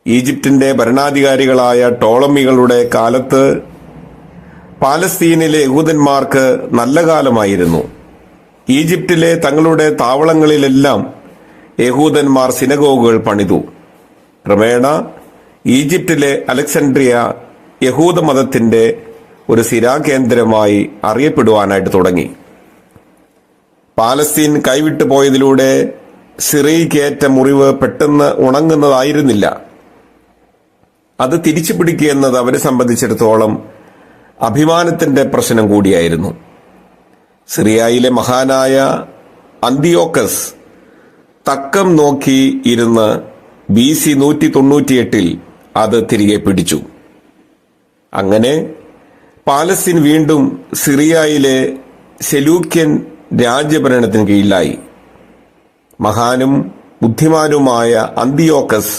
ഈജിപ്തിന്റെ ഭരണാധികാരികളായ ടോളമികളുടെ കാലത്ത് പാലസ്തീനിലെ യഹൂദന്മാർക്ക് നല്ല കാലമായിരുന്നു. ഈജിപ്തിലെ തങ്ങളുടെ താവളങ്ങളിലെല്ലാം യഹൂദന്മാർ സിനഗോഗുകൾ പണിതു. ക്രമേണ ഈജിപ്തിലെ അലക്സാൻഡ്രിയ യഹൂദ മതത്തിന്റെ ഒരു സ്ഥിരാകേന്ദ്രമായി അറിയപ്പെടുവാനായിട്ട് തുടങ്ങി. പാലസ്തീൻ കൈവിട്ടു പോയതിലൂടെ സിറിയക്കേറ്റ മുറിവ് പെട്ടെന്ന് ഉണങ്ങുന്നതായിരുന്നില്ല. അത് തിരിച്ചു പിടിക്കുക എന്നത് അവരെ സംബന്ധിച്ചിടത്തോളം അഭിമാനത്തിന്റെ പ്രശ്നം കൂടിയായിരുന്നു. സിറിയയിലെ മഹാനായ അന്തിയോക്കസ് തക്കം നോക്കി ഇരുന്ന് BC 198 അത് തിരികെ പിടിച്ചു. അങ്ങനെ പാലസ്തീൻ വീണ്ടും സിറിയയിലെ സെലൂക്യൻ രാജ്യഭരണത്തിന് കീഴിലായി. മഹാനും ബുദ്ധിമാനുമായ അന്തിയോക്കസ്